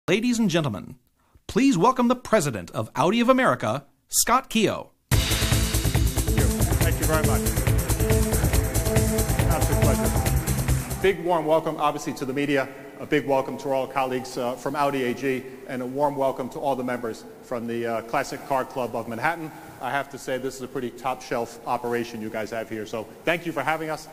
Ladies and gentlemen, please welcome the President of Audi of America, Scott Keogh. Thank you very much. Absolute pleasure. Big warm welcome, obviously, to the media. A big welcome to all colleagues from Audi AG, and a warm welcome to all the members from the Classic Car Club of Manhattan. I have to say this is a pretty top-shelf operation you guys have here, so thank you for having us.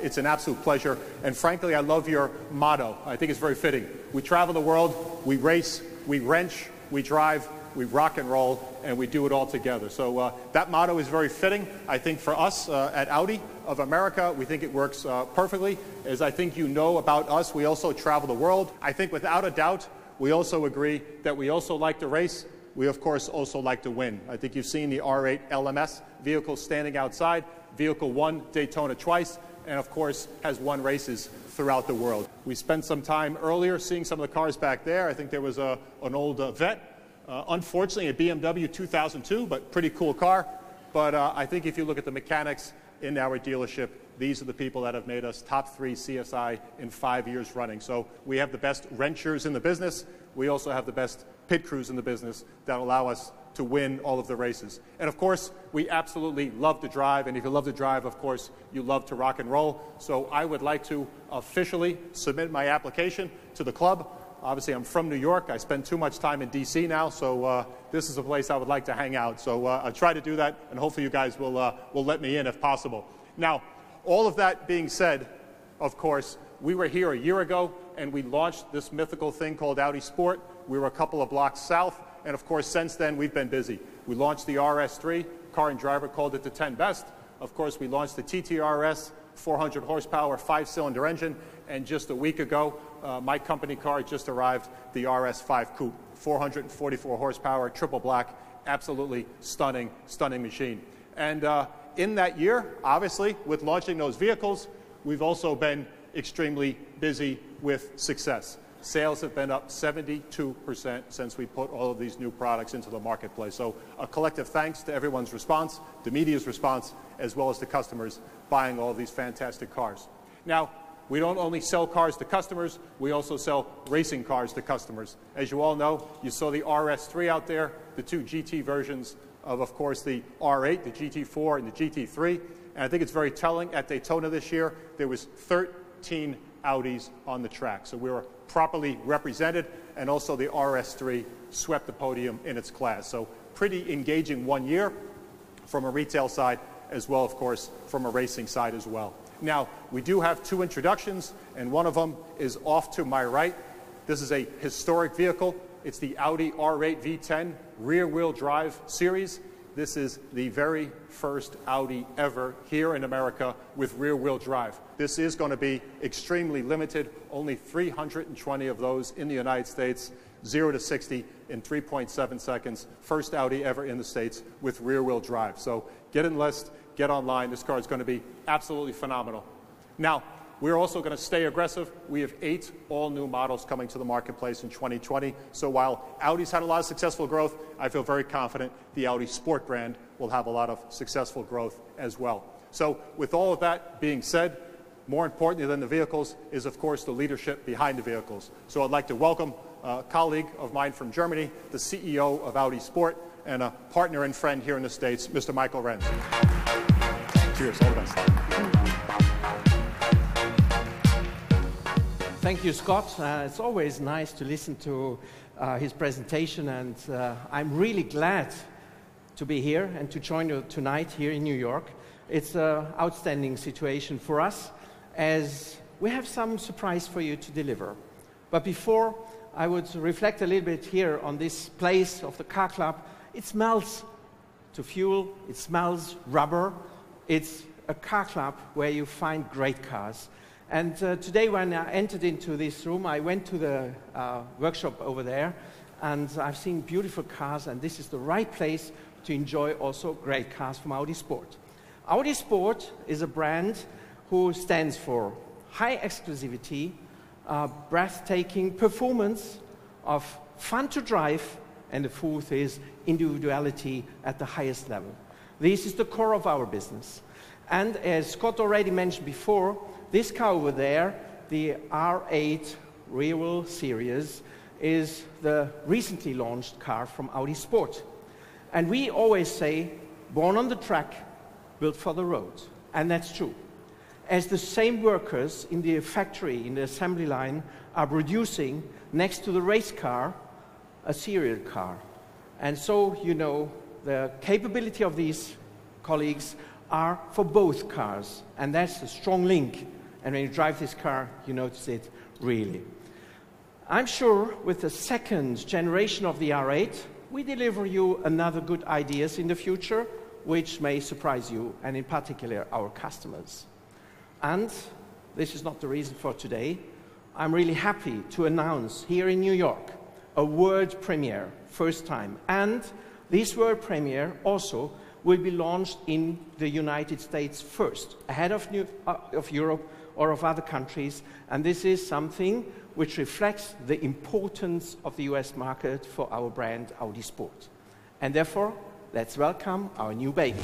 It's an absolute pleasure, and frankly, I love your motto. I think it's very fitting. We travel the world, we race, we wrench, we drive, we rock and roll, and we do it all together. So that motto is very fitting. I think for us at Audi of America, we think it works perfectly. As I think you know about us, we also travel the world. I think without a doubt, we also agree that we also like to race. We, of course, also like to win. I think you've seen the R8 LMS vehicle standing outside. Vehicle won Daytona twice, and of course, has won races throughout the world. We spent some time earlier seeing some of the cars back there. I think there was an old Vette. Unfortunately, a BMW 2002, but pretty cool car. But I think if you look at the mechanics in our dealership, these are the people that have made us top 3 CSI in 5 years running. So we have the best wrenchers in the business. We also have the best pit crews in the business that allow us to win all of the races. And of course, we absolutely love to drive. And if you love to drive, of course, you love to rock and roll. So I would like to officially submit my application to the club. Obviously, I'm from New York. I spend too much time in D.C. now, so this is a place I would like to hang out. So I'll try to do that, and hopefully you guys will let me in if possible. Now, all of that being said, of course, we were here a year ago, and we launched this mythical thing called Audi Sport. We were a couple of blocks south, and of course, since then, we've been busy. We launched the RS3. Car and Driver called it the 10 best. Of course, we launched the TTRS, 400 horsepower, 5-cylinder engine, and just a week ago, my company car just arrived, the RS5 Coupe, 444 horsepower, triple black, absolutely stunning, stunning machine. And in that year, obviously, with launching those vehicles, we've also been extremely busy with success. Sales have been up 72% since we put all of these new products into the marketplace. So a collective thanks to everyone's response, the media's response, as well as the customers buying all of these fantastic cars. Now, we don't only sell cars to customers, we also sell racing cars to customers. As you all know, you saw the RS3 out there, the 2 GT versions of course, the R8, the GT4, and the GT3. And I think it's very telling. At Daytona this year, there was 13 Audis on the track. So we were properly represented, and also the RS3 swept the podium in its class. So pretty engaging 1 year from a retail side, as well, of course, from a racing side as well. Now, we do have 2 introductions, and one of them is off to my right. This is a historic vehicle. It's the Audi R8 V10 rear-wheel drive series. This is the very first Audi ever here in America with rear-wheel drive. This is going to be extremely limited, only 320 of those in the United States, 0 to 60 in 3.7 seconds. First Audi ever in the States with rear-wheel drive. So get enlist, get online. This car is going to be absolutely phenomenal. Now, we're also going to stay aggressive. We have 8 all-new models coming to the marketplace in 2020. So while Audi's had a lot of successful growth, I feel very confident the Audi Sport brand will have a lot of successful growth as well. So with all of that being said, more importantly than the vehicles is, of course, the leadership behind the vehicles. So I'd like to welcome a colleague of mine from Germany, the CEO of Audi Sport, and a partner and friend here in the States, Mr. Michael-Julius Renz. Cheers, all the best. Thank you, Scott. It's always nice to listen to his presentation, and I'm really glad to be here and to join you tonight here in New York. It's an outstanding situation for us, as we have some surprise for you to deliver. But before, I would reflect a little bit here on this place of the car club. It smells to fuel, it smells rubber. It's a car club where you find great cars. And today when I entered into this room, I went to the workshop over there, and I've seen beautiful cars, and this is the right place to enjoy also great cars from Audi Sport. Audi Sport is a brand who stands for high exclusivity, breathtaking performance, of fun to drive, and the fourth is individuality at the highest level. This is the core of our business. And as Scott already mentioned before, this car over there, the R8 rear-wheel series, is the recently launched car from Audi Sport. And we always say, born on the track, built for the road. And that's true. As the same workers in the factory, in the assembly line, are producing next to the race car, a serial car. And so, you know, the capability of these colleagues are for both cars. And that's a strong link. And when you drive this car, you notice it really. I'm sure with the second generation of the R8, we deliver you another good ideas in the future, which may surprise you, and in particular, our customers. And this is not the reason for today. I'm really happy to announce here in New York a world premiere, first time. And this world premiere also will be launched in the United States first, ahead of Europe or of other countries. And this is something which reflects the importance of the US market for our brand Audi Sport. And therefore, let's welcome our new baby.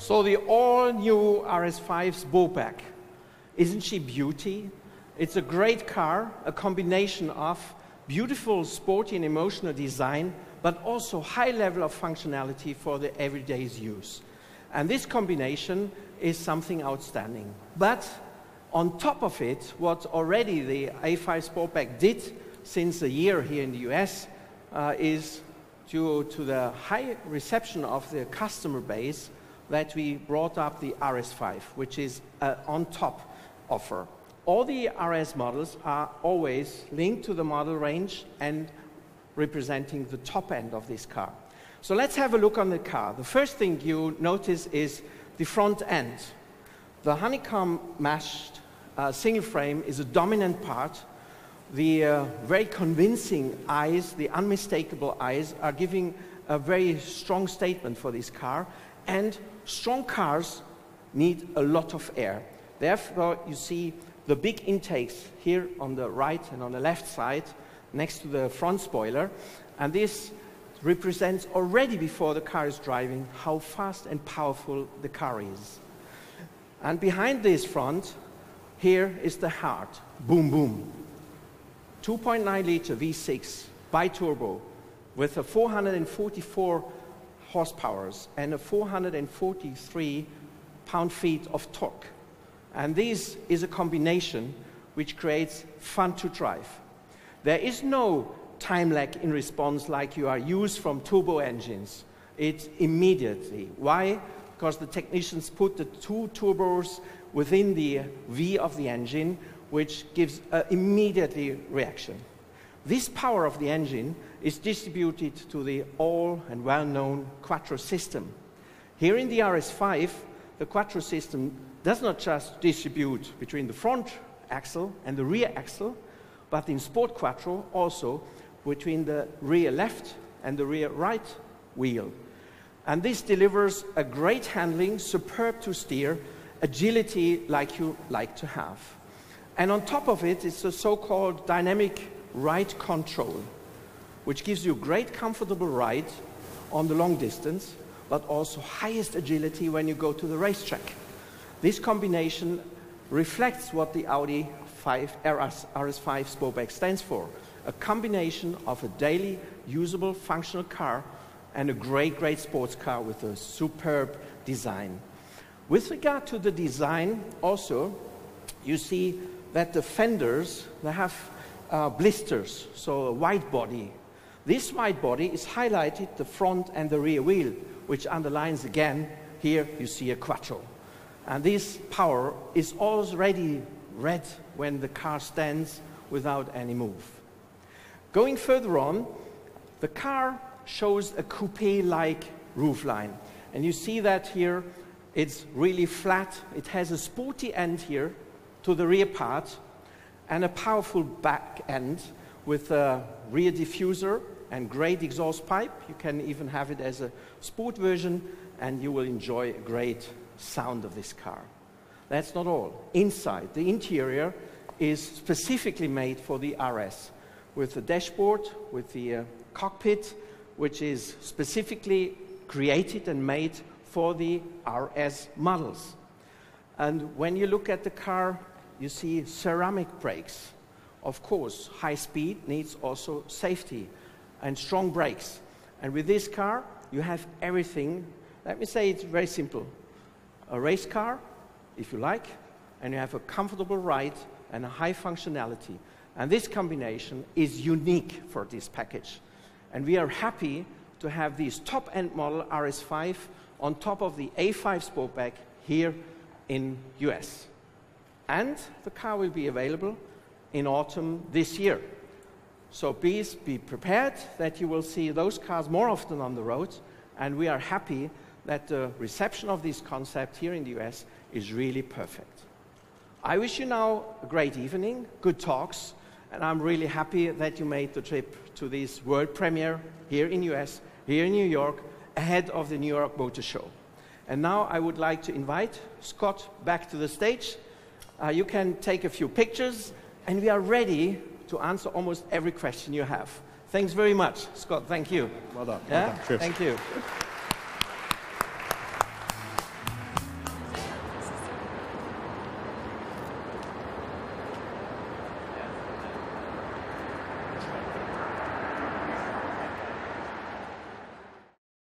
So the all-new RS5 Sportback, isn't she beauty? It's a great car, a combination of beautiful, sporty and emotional design, but also high level of functionality for the everyday's use. And this combination is something outstanding. But on top of it, what already the A5 Sportback did since a year here in the US is due to the high reception of the customer base that we brought up the RS5, which is an on-top offer. All the RS models are always linked to the model range and representing the top end of this car. So let's have a look on the car. The first thing you notice is the front end. The honeycomb mashed single frame is a dominant part. The very convincing eyes, the unmistakable eyes, are giving a very strong statement for this car. And strong cars need a lot of air. Therefore, you see the big intakes here on the right and on the left side next to the front spoiler. And this represents already before the car is driving how fast and powerful the car is. And behind this front, here is the heart. Boom, boom. 2.9 liter V6 bi-turbo with a 444 horsepower and a 443 pound-feet of torque. And this is a combination which creates fun to drive. There is no time lag in response like you are used from turbo engines. It's immediately. Why? Because the technicians put the two turbos within the V of the engine, which gives an immediately reaction. This power of the engine is distributed to the all and well-known Quattro system. Here in the RS5, the Quattro system does not just distribute between the front axle and the rear axle, but in Sport Quattro also between the rear left and the rear right wheel. And this delivers a great handling, superb to steer, agility like you like to have. And on top of it, it's a so-called dynamic ride control, which gives you great comfortable ride on the long distance, but also highest agility when you go to the racetrack. This combination reflects what the Audi RS5 Sportback stands for, a combination of a daily usable functional car and a great sports car with a superb design. With regard to the design also, you see that the fenders, they have blisters, so a wide body. This wide body is highlighted the front and the rear wheel, which underlines again, here you see a Quattro. And this power is already red when the car stands without any move. Going further on, the car shows a coupe-like roofline. And you see that here, it's really flat. It has a sporty end here to the rear part and a powerful back end with a rear diffuser and great exhaust pipe. You can even have it as a sport version and you will enjoy a great sound of this car. That's not all. Inside, the interior is specifically made for the RS, with the dashboard, with the cockpit, which is specifically created and made for the RS models. And when you look at the car, you see ceramic brakes. Of course, high speed needs also safety and strong brakes. And with this car, you have everything. Let me say it's very simple. A race car, if you like, and you have a comfortable ride and a high functionality. And this combination is unique for this package. And we are happy to have this top-end model RS5 on top of the A5 Sportback here in US. And the car will be available in autumn this year. So please be prepared that you will see those cars more often on the road, and we are happy that the reception of this concept here in the US is really perfect. I wish you now a great evening, good talks, and I'm really happy that you made the trip to this world premiere here in US, here in New York, ahead of the New York Motor Show. And now I would like to invite Scott back to the stage. You can take a few pictures, and we are ready to answer almost every question you have. Thanks very much, Scott. Thank you. Well done. Yeah? Well done. Cheers. Thank you.